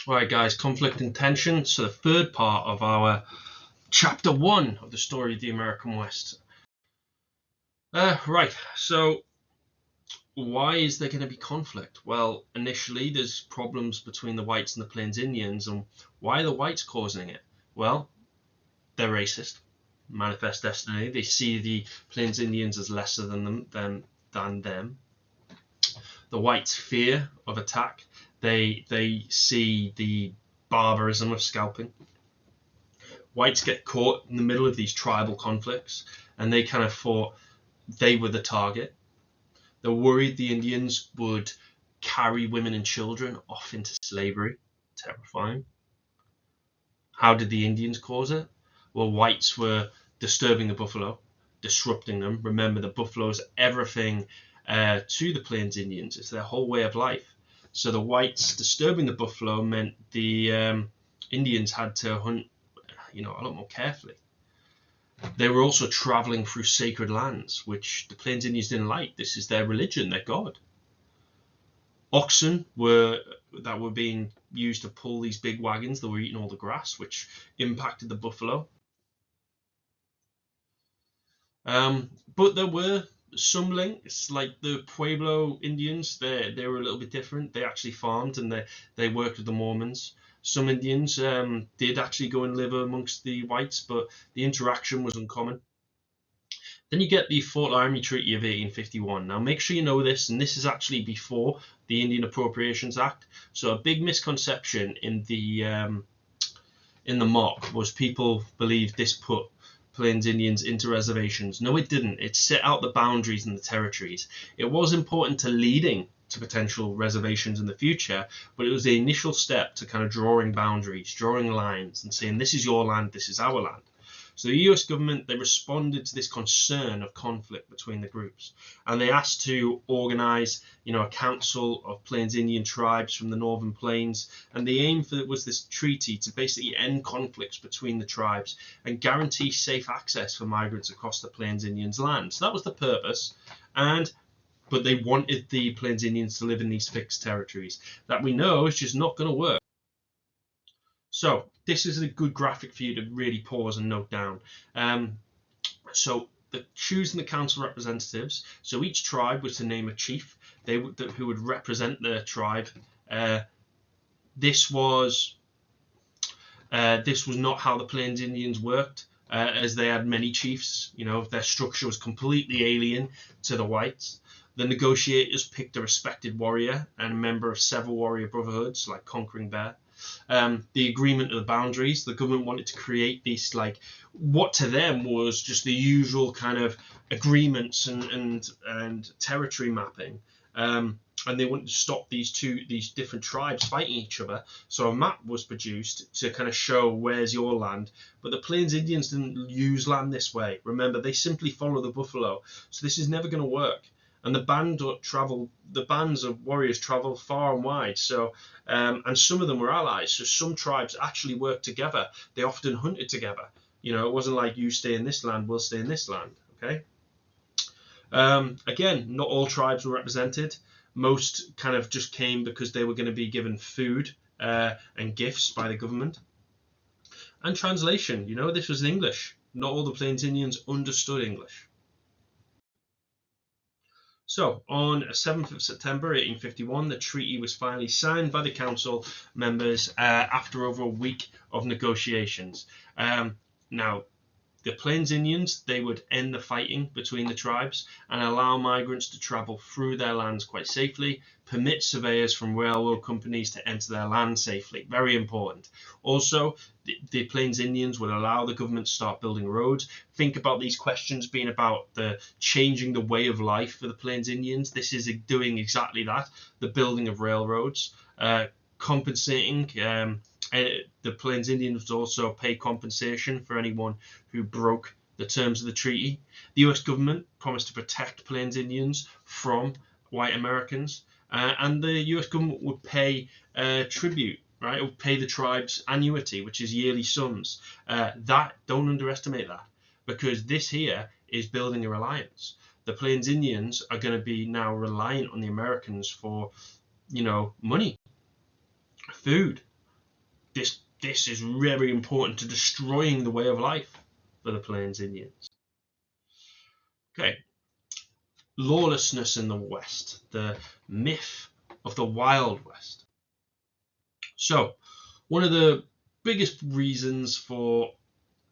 All right, guys, conflict and tension. So the third part of our chapter one of the story of the American West. Right. So why is there going to be conflict? Well, initially there's problems between the whites and the Plains Indians, and why are the whites causing it? Well, they're racist. Manifest destiny. They see the Plains Indians as lesser than them. The whites' fear of attack. They see the barbarism of scalping. Whites get caught in the middle of these tribal conflicts, and they kind of thought they were the target. They're worried the Indians would carry women and children off into slavery. Terrifying. How did the Indians cause it? Well, whites were disturbing the buffalo, disrupting them. Remember, the buffalo's everything to the Plains Indians. It's their whole way of life. So the whites disturbing the buffalo meant the Indians had to hunt, a lot more carefully. They were also traveling through sacred lands, which the Plains Indians didn't like. This is their religion, their god. Oxen that were being used to pull these big wagons that were eating all the grass, which impacted the buffalo. But there were some links, like the Pueblo Indians. They were a little bit different. They actually farmed and they worked with the Mormons. Some Indians did actually go and live amongst the whites, but the interaction was uncommon. Then you get the Fort Laramie Treaty of 1851. Now, make sure you know this, and this is actually before the Indian Appropriations Act. So, a big misconception in the mock was people believed this put Plains Indians into reservations. No, it didn't. It set out the boundaries and the territories. It was important to leading to potential reservations in the future, but it was the initial step to kind of drawing boundaries, drawing lines, and saying this is your land, this is our land. So the US government, they responded to this concern of conflict between the groups, and they asked to organize, a council of Plains Indian tribes from the Northern Plains, and the aim for it was this treaty to basically end conflicts between the tribes and guarantee safe access for migrants across the Plains Indians' land. So that was the purpose, but they wanted the Plains Indians to live in these fixed territories. That we know is just not going to work. So this is a good graphic for you to really pause and note down. So choosing the council representatives. So each tribe was to name a chief who would represent their tribe. This was not how the Plains Indians worked, as they had many chiefs. Their structure was completely alien to the whites. The negotiators picked a respected warrior and a member of several warrior brotherhoods, like Conquering Bear. The agreement of the boundaries. The government wanted to create these, like, what to them was just the usual kind of agreements and territory mapping. And they wanted to stop these different tribes fighting each other. So a map was produced to kind of show where's your land. But the Plains Indians didn't use land this way. Remember, they simply follow the buffalo. So this is never going to work. And the bands of warriors travel far and wide. So, and some of them were allies. So some tribes actually worked together. They often hunted together. It wasn't like you stay in this land, we'll stay in this land. Okay. Again, not all tribes were represented. Most kind of just came because they were going to be given food and gifts by the government. And translation, this was in English. Not all the Plains Indians understood English. So, on 7th of September 1851, the treaty was finally signed by the council members after over a week of negotiations. Now, the Plains Indians, they would end the fighting between the tribes and allow migrants to travel through their lands quite safely, permit surveyors from railroad companies to enter their land safely. Very important. Also, the Plains Indians would allow the government to start building roads. Think about these questions being about the changing the way of life for the Plains Indians. This is doing exactly that, the building of railroads, compensating the Plains Indians would also pay compensation for anyone who broke the terms of the treaty. The US government promised to protect Plains Indians from white Americans, and the US government would pay tribute, right? It would pay the tribes annuity, which is yearly sums. Don't underestimate that, because this here is building a reliance. The Plains Indians are going to be now reliant on the Americans for, money, food, this is very important to destroying the way of life for the Plains Indians. Okay, lawlessness in the West, the myth of the Wild West. So, one of the biggest reasons for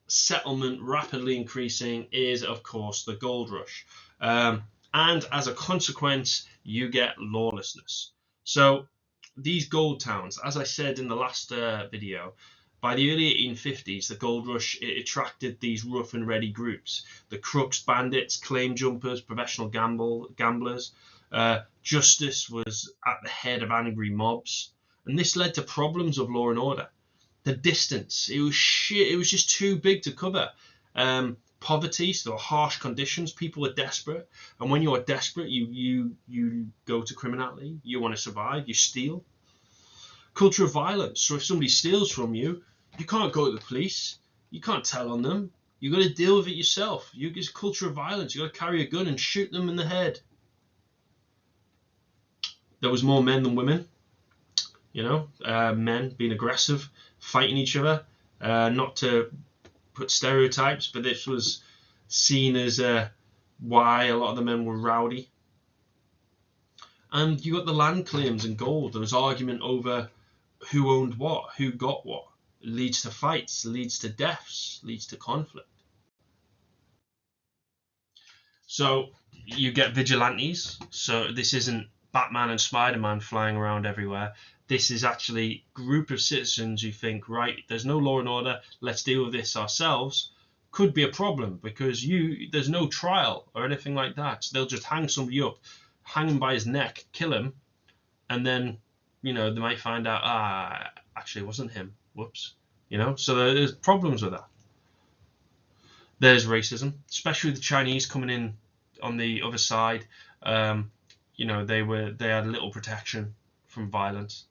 settlement rapidly increasing is, of course, the gold rush. And as a consequence, you get lawlessness. So, these gold towns, as I said in the last video, by the early 1850s, the gold rush attracted these rough and ready groups: the crooks, bandits, claim jumpers, professional gamblers. Justice was at the head of angry mobs, and this led to problems of law and order. The distance, it was just too big to cover. Poverty, so there were harsh conditions. People were desperate, and when you are desperate, you go to criminality. You want to survive, you steal. Culture of violence. So if somebody steals from you, you can't go to the police. You can't tell on them. You got to deal with it yourself. It's a culture of violence. You got to carry a gun and shoot them in the head. There was more men than women. Men being aggressive, fighting each other. Not to put stereotypes, but this was seen as why a lot of the men were rowdy. And you got the land claims and gold. There was argument over who owned what, who got what. It leads to fights, leads to deaths, leads to conflict. So you get vigilantes. So this isn't Batman and Spider-Man flying around everywhere. This is actually a group of citizens who think, right, there's no law and order, let's deal with this ourselves. Could be a problem because there's no trial or anything like that. So they'll just hang somebody up, hang him by his neck, kill him, and then, they might find out, actually it wasn't him. Whoops. So there's problems with that. There's racism, especially the Chinese coming in on the other side. They had little protection from violence.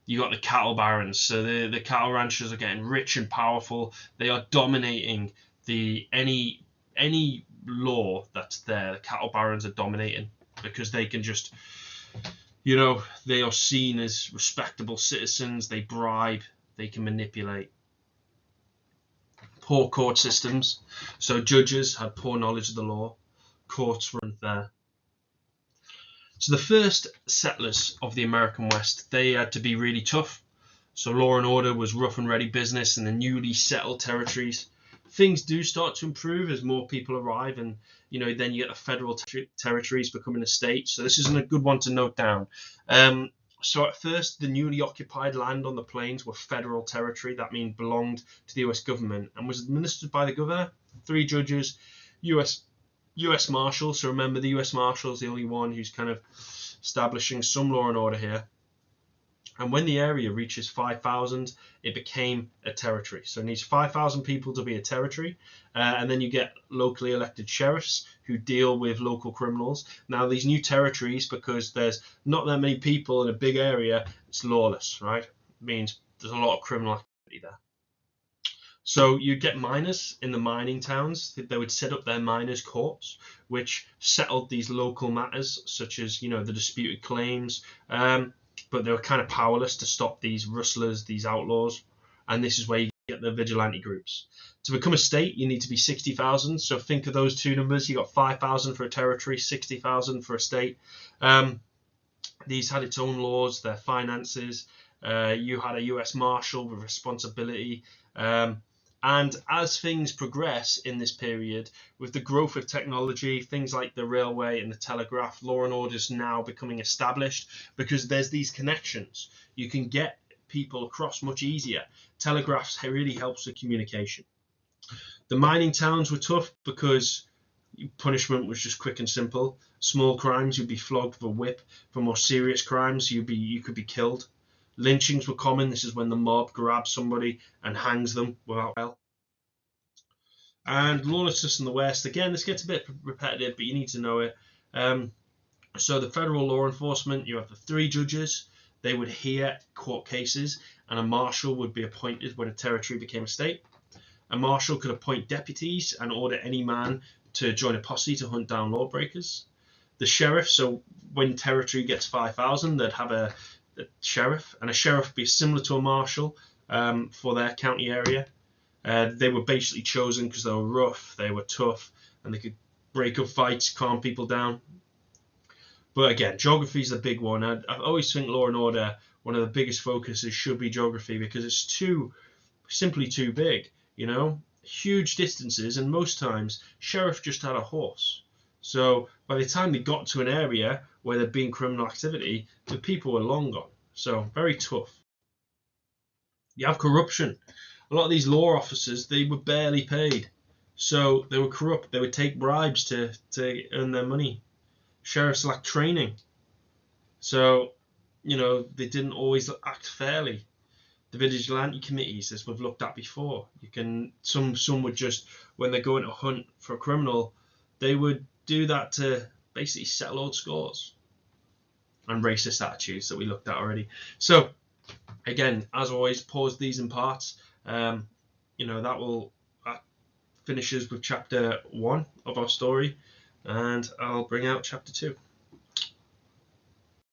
You got the cattle barons, so the cattle ranchers are getting rich and powerful. They are dominating any law that's there. The cattle barons are dominating because they can just, they are seen as respectable citizens. They bribe, they can manipulate. Poor court systems, so judges had poor knowledge of the law. Courts were unfair. So the first settlers of the American West, they had to be really tough. So law and order was rough and ready business in the newly settled territories. Things do start to improve as more people arrive, and then you get the federal territories becoming a state. So this isn't a good one to note down. So at first, the newly occupied land on the plains were federal territory. That means belonged to the US government and was administered by the governor, 3 judges, US Marshal. So remember, the US Marshal is the only one who's kind of establishing some law and order here. And when the area reaches 5,000, it became a territory. So it needs 5,000 people to be a territory. And then you get locally elected sheriffs who deal with local criminals. Now, these new territories, because there's not that many people in a big area, it's lawless, right? It means there's a lot of criminal activity there. So you get miners in the mining towns. They would set up their miners' courts, which settled these local matters, such as, the disputed claims. But they were kind of powerless to stop these rustlers, these outlaws. And this is where you get the vigilante groups. To become a state, you need to be 60,000. So think of those two numbers. You got 5,000 for a territory, 60,000 for a state. These had its own laws, their finances. You had a US Marshal with responsibility. And as things progress in this period, with the growth of technology, things like the railway and the telegraph, law and order is now becoming established because there's these connections. You can get people across much easier. Telegraphs really helps with communication. The mining towns were tough because punishment was just quick and simple. Small crimes, you'd be flogged with a whip. For more serious crimes, you could be killed. Lynchings were common. This is when the mob grabs somebody and hangs them without trial. And lawlessness in the West, again, this gets a bit repetitive, but you need to know it. So the federal law enforcement, you have the 3 judges. They would hear court cases, and a marshal would be appointed when a territory became a state. A marshal could appoint deputies and order any man to join a posse to hunt down lawbreakers. The sheriff, so when territory gets 5,000, they'd have a sheriff, and a sheriff would be similar to a marshal for their county area. They were basically chosen because they were rough, they were tough, and they could break up fights, calm people down. But again, geography is the big one. I always think Law and Order, one of the biggest focuses should be geography, because it's simply too big, huge distances, and most times sheriff just had a horse. So by the time they got to an area where there'd been criminal activity, the people were long gone. So very tough. You have corruption. A lot of these law officers, they were barely paid. So they were corrupt. They would take bribes to earn their money. Sheriffs lacked training. So, they didn't always act fairly. The vigilante committees, as we've looked at before, some would just, when they're going to hunt for a criminal, they would do that to basically settle old scores and racist attitudes that we looked at already. So again, as always, pause these in parts. That finishes with chapter 1 of our story, and I'll bring out chapter 2.